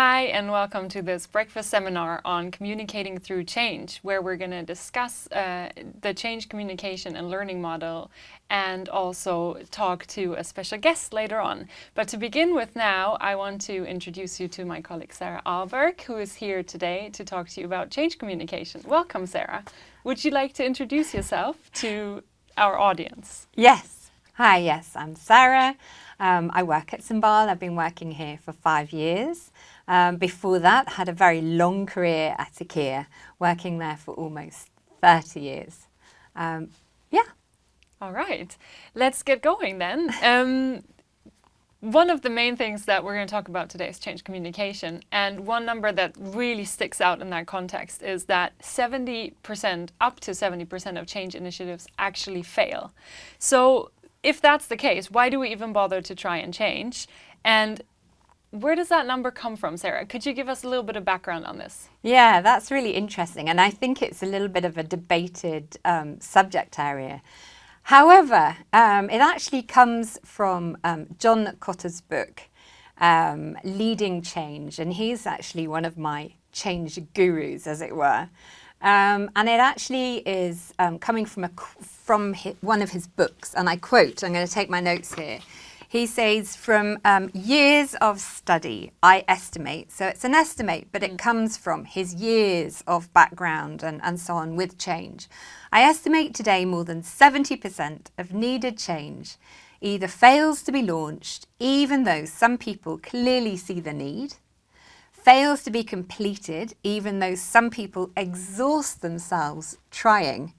Hi and welcome to this breakfast seminar on communicating through change, where we're going to discuss the change communication and learning model and also talk to a special guest later on. But to begin with now, I want to introduce you to my colleague Sarah Alberg, who is here today to talk to you about change communication. Welcome, Sarah. Would you like to introduce yourself to our audience? Yes. Hi, yes, I'm Sarah. I work at Symbal. I've been working here for 5 years. Before that, had a very long career at IKEA, working there for almost 30 years. Yeah. All right, let's get going then. One of the main things that we're going to talk about today is change communication. And one number that really sticks out in that context is that 70%, up to 70% of change initiatives actually fail. So if that's the case, why do we even bother to try and change? And where does that number come from, Sarah? Could you give us a little bit of background on this? Yeah, that's really interesting. And I think it's a little bit of a debated subject area. However, it actually comes from John Cotter's book, Leading Change. And he's actually one of my change gurus, as it were. And it actually is coming from one of his books. And I quote, I'm going to take my notes here. He says, from years of study, I estimate, so it's an estimate, but it comes from his years of background and so on with change. I estimate today more than 70% of needed change either fails to be launched, even though some people clearly see the need, fails to be completed, even though some people exhaust themselves trying,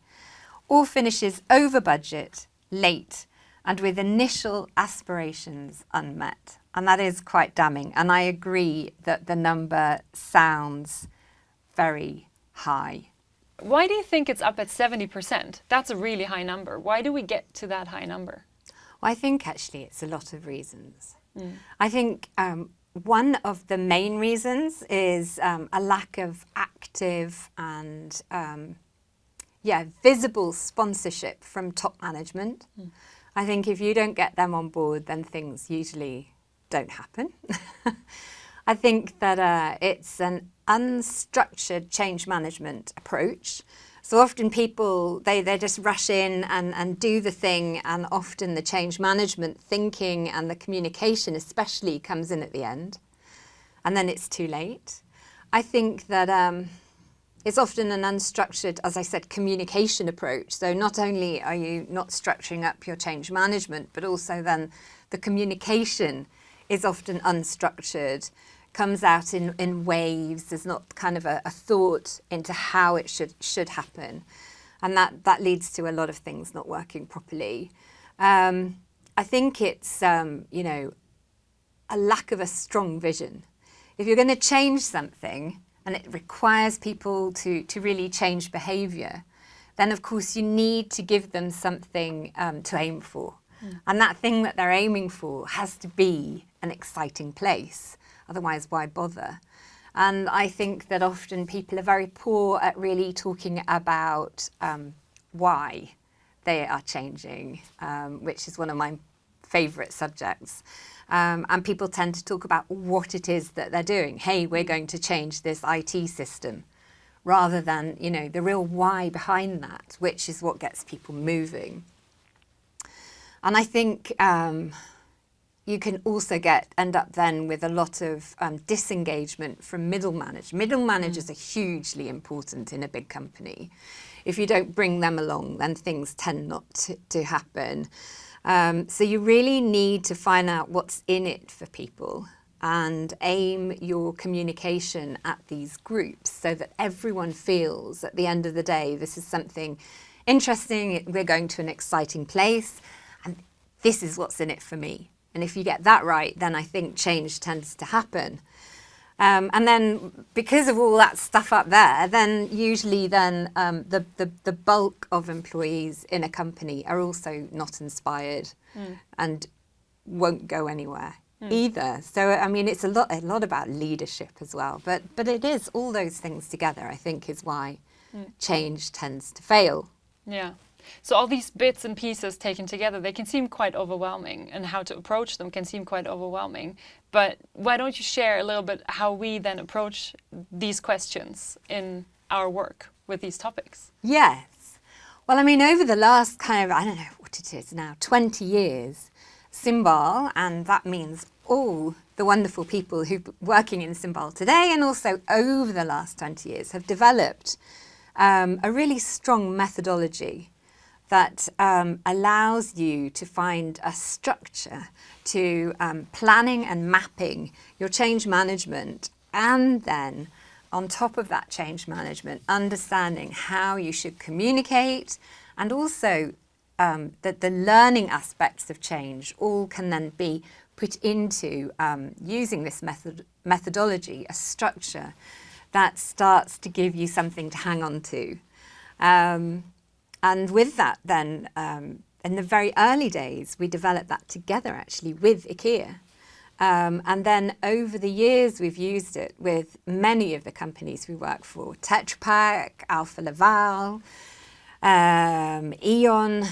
or finishes over budget, late, and with initial aspirations unmet. And that is quite damning. And I agree that the number sounds very high. Why do you think it's up at 70%? That's a really high number. Why do we get to that high number? Well, I think actually it's a lot of reasons. I think one of the main reasons is a lack of active and visible sponsorship from top management. I think if you don't get them on board, then things usually don't happen. I think that it's an unstructured change management approach. So often people, they just rush in and do the thing, and often the change management thinking and the communication especially comes in at the end, and then it's too late. I think that it's often an unstructured, as I said, communication approach. So not only are you not structuring up your change management, but also then the communication is often unstructured, comes out in waves. There's not kind of a thought into how it should happen. And that leads to a lot of things not working properly. I think it's, a lack of a strong vision. If you're going to change something, and it requires people to really change behaviour, then of course you need to give them something to aim for. And that thing that they're aiming for has to be an exciting place. Otherwise, why bother? And I think that often people are very poor at really talking about why they are changing, which is one of my favourite subjects. And people tend to talk about what it is that they're doing. Hey, we're going to change this IT system, rather than, the real why behind that, which is what gets people moving. And I think you can also end up then with a lot of disengagement from middle managers. Middle managers are hugely important in a big company. If you don't bring them along, then things tend not to happen. So you really need to find out what's in it for people and aim your communication at these groups so that everyone feels at the end of the day, this is something interesting, we're going to an exciting place, and this is what's in it for me. And if you get that right, then I think change tends to happen. And then because of all that stuff up there, then usually then the bulk of employees in a company are also not inspired and won't go anywhere either. So, I mean, it's a lot about leadership as well. But it is all those things together, I think, is why change tends to fail. Yeah. So all these bits and pieces taken together, they can seem quite overwhelming, and how to approach them can seem quite overwhelming. But why don't you share a little bit how we then approach these questions in our work with these topics? Yes. Well, I mean, over the last kind of, I don't know what it is now, 20 years, Symbal, and that means all the wonderful people who are working in Symbal today and also over the last 20 years have developed a really strong methodology that allows you to find a structure to planning and mapping your change management, and then on top of that change management, understanding how you should communicate, and also that the learning aspects of change all can then be put into using this methodology, a structure that starts to give you something to hang on to. And with that then, in the very early days, we developed that together actually with IKEA. And then over the years, we've used it with many of the companies we work for, Tetra Pak, Alfa Laval, Eon,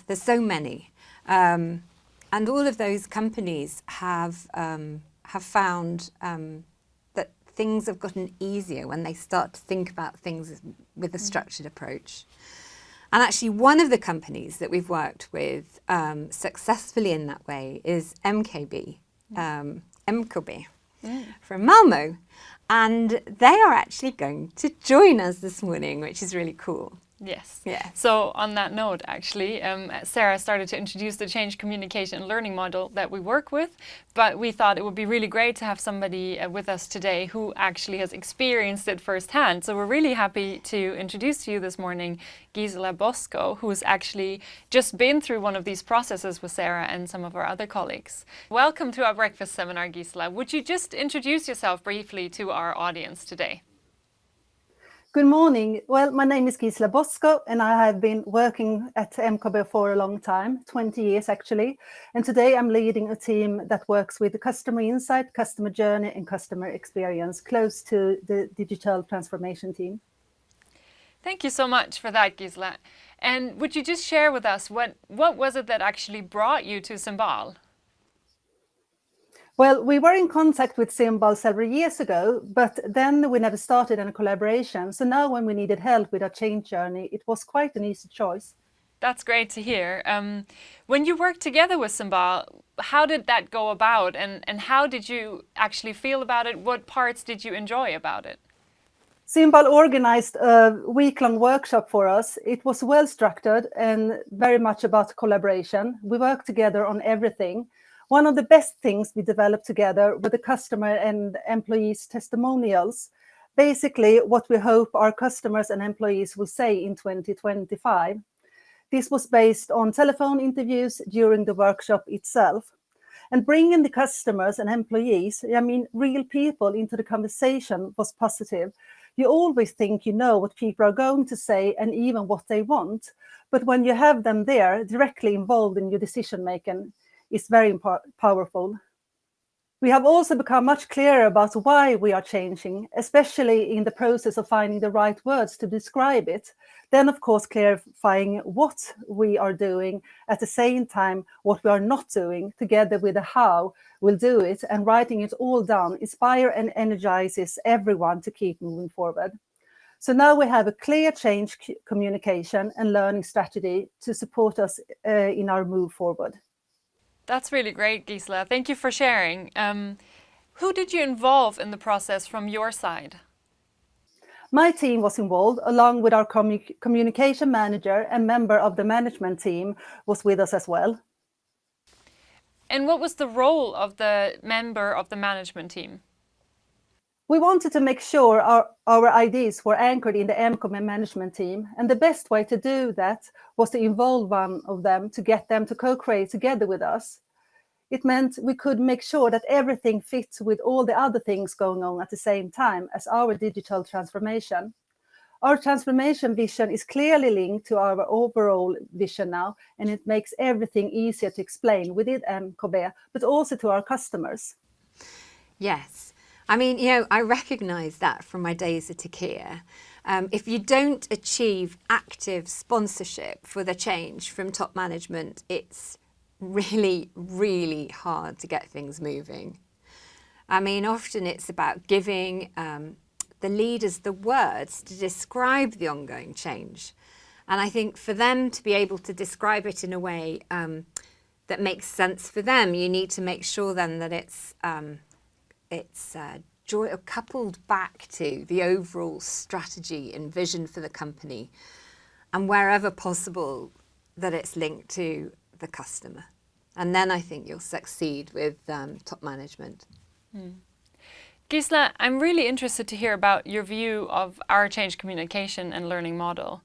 there's so many. And all of those companies have found that things have gotten easier when they start to think about things with a structured approach. And actually one of the companies that we've worked with successfully in that way is MKB from Malmo. And they are actually going to join us this morning, which is really cool. Yes. Yeah. So on that note, actually, Sarah started to introduce the change communication and learning model that we work with, but we thought it would be really great to have somebody with us today who actually has experienced it firsthand. So we're really happy to introduce to you this morning Gisela Bosco, who's actually just been through one of these processes with Sarah and some of our other colleagues. Welcome to our breakfast seminar, Gisela. Would you just introduce yourself briefly to our audience today? Good morning. Well, my name is Gisela Bosco, and I have been working at MKB for a long time, 20 years actually. And today I'm leading a team that works with the customer insight, customer journey, and customer experience, close to the digital transformation team. Thank you so much for that, Gisela. And would you just share with us what was it that actually brought you to Symbal? Well, we were in contact with Symbal several years ago, but then we never started any collaboration. So now when we needed help with our change journey, it was quite an easy choice. That's great to hear. When you worked together with Symbal, how did that go about, and how did you actually feel about it? What parts did you enjoy about it? Symbal organized a week-long workshop for us. It was well structured and very much about collaboration. We worked together on everything. One of the best things we developed together were the customer and employees' testimonials. Basically, what we hope our customers and employees will say in 2025. This was based on telephone interviews during the workshop itself. And bringing the customers and employees, real people, into the conversation was positive. You always think you know what people are going to say and even what they want. But when you have them there, directly involved in your decision making, it's very powerful. We have also become much clearer about why we are changing, especially in the process of finding the right words to describe it. Then, of course, clarifying what we are doing, at the same time, what we are not doing, together with the how we'll do it, and writing it all down inspire and energizes everyone to keep moving forward. So now we have a clear change communication and learning strategy to support us in our move forward. That's really great, Gisela. Thank you for sharing. Who did you involve in the process from your side? My team was involved, along with our communication manager, and member of the management team was with us as well. And what was the role of the member of the management team? We wanted to make sure our ideas were anchored in the MKB management team, and the best way to do that was to involve one of them to get them to co-create together with us. It meant we could make sure that everything fits with all the other things going on at the same time as our digital transformation. Our transformation vision is clearly linked to our overall vision now, and it makes everything easier to explain within MKB, but also to our customers. Yes. I mean, I recognise that from my days at IKEA. If you don't achieve active sponsorship for the change from top management, it's really, really hard to get things moving. I mean, often it's about giving the leaders the words to describe the ongoing change. And I think for them to be able to describe it in a way that makes sense for them, you need to make sure then that it's coupled back to the overall strategy and vision for the company, and wherever possible that it's linked to the customer. And then I think you'll succeed with top management. Gisela, I'm really interested to hear about your view of our change communication and learning model.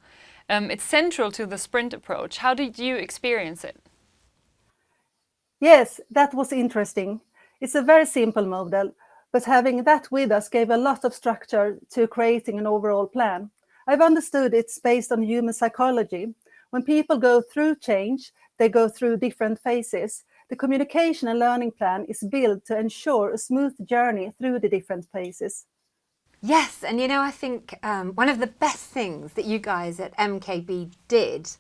It's central to the sprint approach. How did you experience it? Yes, that was interesting. It's a very simple model, but having that with us gave a lot of structure to creating an overall plan. I've understood it's based on human psychology. When people go through change, they go through different phases. The communication and learning plan is built to ensure a smooth journey through the different phases. Yes, and I think one of the best things that you guys at MKB did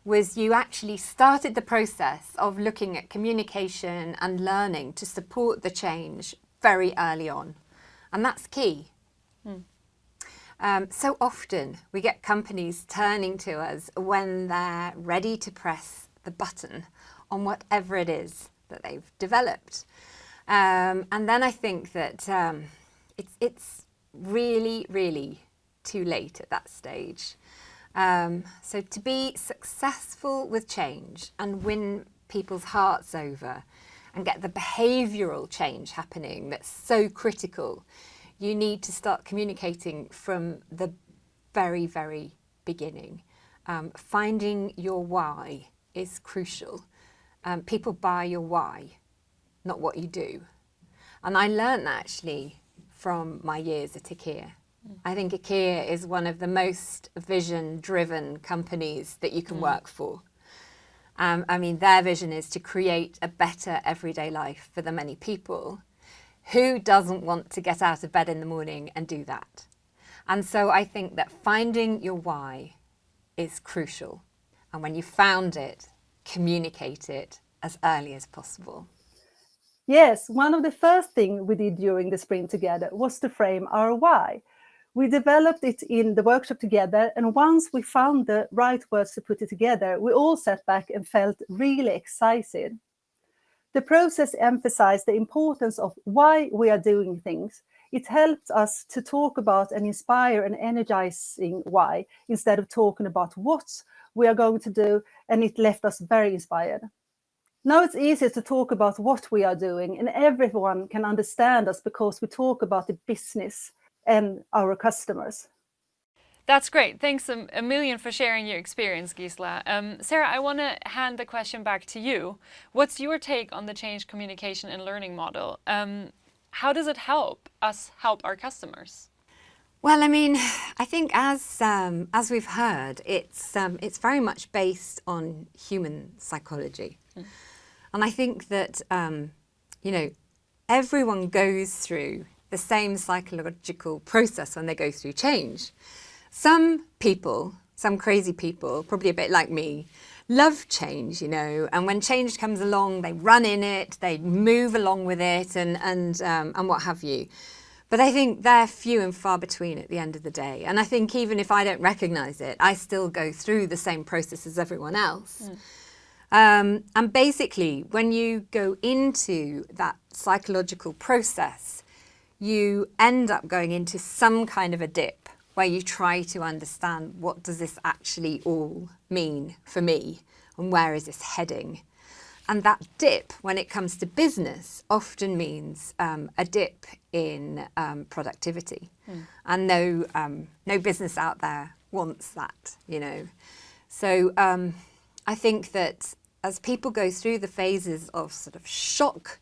was you actually started the process of looking at communication and learning to support the change very early on. And that's key. So often we get companies turning to us when they're ready to press the button on whatever it is that they've developed. And then I think that it's really, really too late at that stage. So to be successful with change and win people's hearts over and get the behavioural change happening that's so critical, you need to start communicating from the very, very beginning. Finding your why is crucial. People buy your why, not what you do. And I learned that actually from my years at IKEA. I think IKEA is one of the most vision-driven companies that you can work for. I mean, their vision is to create a better everyday life for the many people. Who doesn't want to get out of bed in the morning and do that? And so I think that finding your why is crucial. And when you found it, communicate it as early as possible. Yes, one of the first things we did during the sprint together was to frame our why. We developed it in the workshop together, and once we found the right words to put it together, we all sat back and felt really excited. The process emphasized the importance of why we are doing things. It helped us to talk about and inspire and energizing why, instead of talking about what we are going to do, and it left us very inspired. Now it's easier to talk about what we are doing, and everyone can understand us because we talk about the business and our customers. That's great. Thanks a million for sharing your experience, Gisela. Sarah, I want to hand the question back to you. What's your take on the change communication and learning model? How does it help us help our customers? Well, I mean, I think as we've heard, it's very much based on human psychology. And I think that, everyone goes through the same psychological process when they go through change. Some people, some crazy people, probably a bit like me, love change, and when change comes along, they run in it, they move along with it and what have you. But I think they're few and far between at the end of the day. And I think even if I don't recognise it, I still go through the same process as everyone else. And basically, when you go into that psychological process, you end up going into some kind of a dip where you try to understand, what does this actually all mean for me and where is this heading? And that dip, when it comes to business, often means a dip in productivity. And no business out there wants that, So I think that as people go through the phases of sort of shock,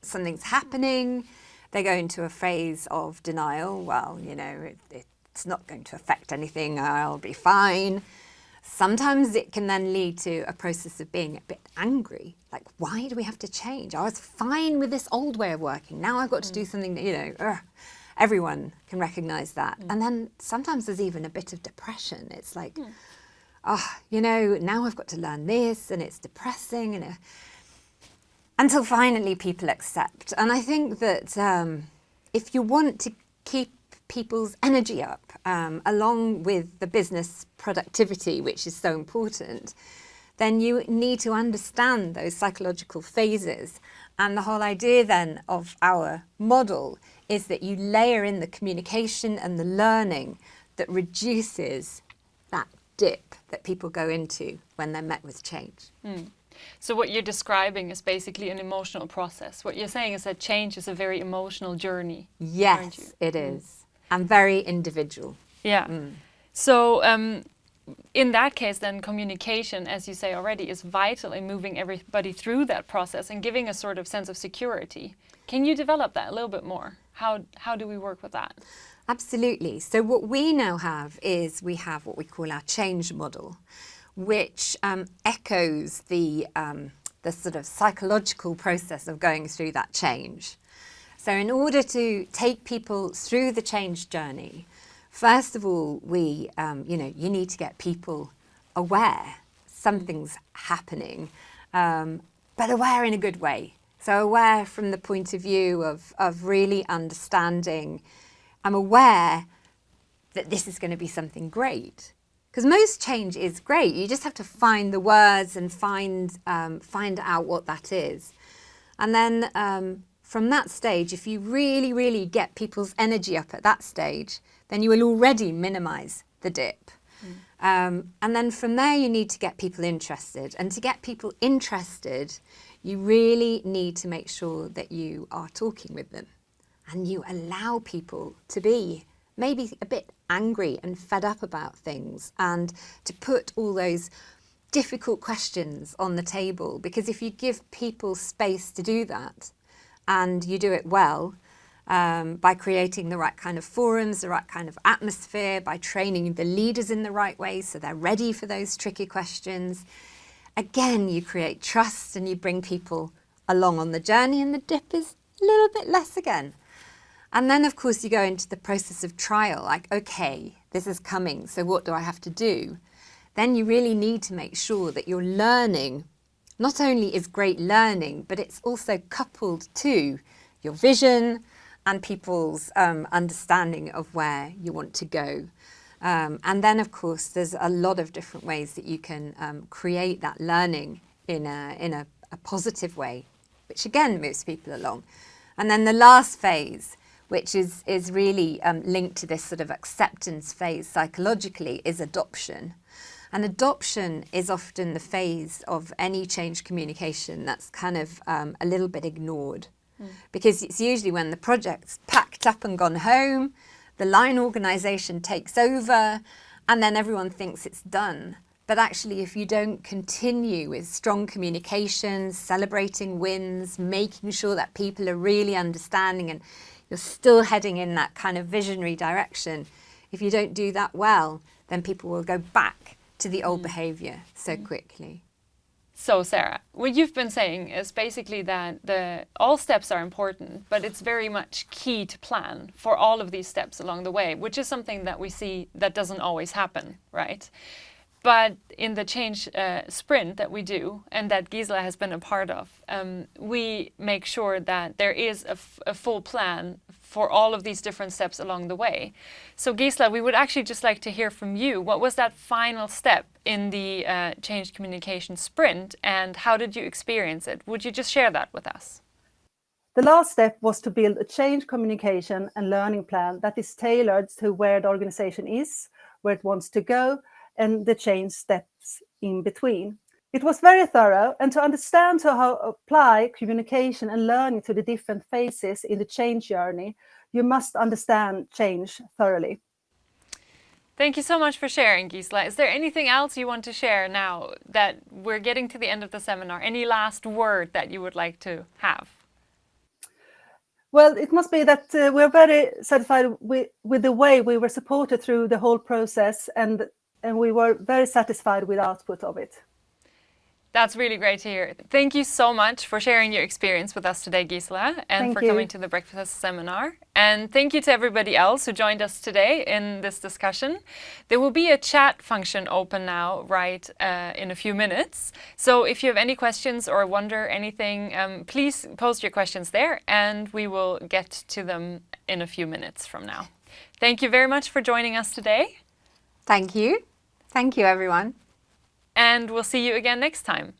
something's happening, they go into a phase of denial. Well, it's not going to affect anything, I'll be fine. Sometimes it can then lead to a process of being a bit angry. Like, why do we have to change? I was fine with this old way of working. Now I've got to do something that, everyone can recognize that. And then sometimes there's even a bit of depression. It's like, now I've got to learn this, and it's depressing, until finally people accept. And I think that if you want to keep people's energy up, along with the business productivity, which is so important, then you need to understand those psychological phases. And the whole idea then of our model is that you layer in the communication and the learning that reduces that dip that people go into when they're met with change. So what you're describing is basically an emotional process. What you're saying is that change is a very emotional journey. Yes, it is. And very individual. Yeah. So in that case, then communication, as you say already, is vital in moving everybody through that process and giving a sort of sense of security. Can you develop that a little bit more? How do we work with that? Absolutely. So what we now have is we have what we call our change model, which echoes the sort of psychological process of going through that change. So in order to take people through the change journey, first of all, you need to get people aware something's happening, but aware in a good way. So aware from the point of view of really understanding, I'm aware that this is going to be something great. Because most change is great. You just have to find the words and find out what that is. And then from that stage, if you really, really get people's energy up at that stage, then you will already minimize the dip. And then from there, you need to get people interested. And to get people interested, you really need to make sure that you are talking with them and you allow people to be maybe a bit angry and fed up about things, and to put all those difficult questions on the table. Because if you give people space to do that, and you do it well, by creating the right kind of forums, the right kind of atmosphere, by training the leaders in the right way so they're ready for those tricky questions, again, you create trust and you bring people along on the journey, and the dip is a little bit less again. And then, of course, you go into the process of trial, like, okay, this is coming, so what do I have to do? Then you really need to make sure that your learning not only is great learning, but it's also coupled to your vision and people's understanding of where you want to go. And then, of course, there's a lot of different ways that you can create that learning in a positive way, which again moves people along. And then the last phase, which is really linked to this sort of acceptance phase psychologically, is adoption. And adoption is often the phase of any change communication that's kind of a little bit ignored. Because it's usually when the project's packed up and gone home, the line organisation takes over, and then everyone thinks it's done. But actually, if you don't continue with strong communications, celebrating wins, making sure that people are really understanding and you're still heading in that kind of visionary direction, if you don't do that well, then people will go back to the old behaviour so quickly. So Sarah, what you've been saying is basically that all steps are important, but it's very much key to plan for all of these steps along the way, which is something that we see that doesn't always happen, right? But in the change sprint that we do, and that Gisela has been a part of, we make sure that there is a full plan for all of these different steps along the way. So Gisela, we would actually just like to hear from you. What was that final step in the change communication sprint, and how did you experience it? Would you just share that with us? The last step was to build a change communication and learning plan that is tailored to where the organization is, where it wants to go, and the change steps in between. It was very thorough, and to understand how to apply communication and learning to the different phases in the change journey, you must understand change thoroughly. Thank you so much for sharing, Gisela. Is there anything else you want to share now that we're getting to the end of the seminar? Any last word that you would like to have? Well, it must be that we're very satisfied with the way we were supported through the whole process, and and we were very satisfied with the output of it. That's really great to hear. Thank you so much for sharing your experience with us today, Gisela, and Thank for you. coming to the Breakfast Seminar. And thank you to everybody else who joined us today in this discussion. There will be a chat function open now, right, in a few minutes. So if you have any questions or wonder anything, please post your questions there, and we will get to them in a few minutes from now. Thank you very much for joining us today. Thank you. Thank you, everyone. And we'll see you again next time.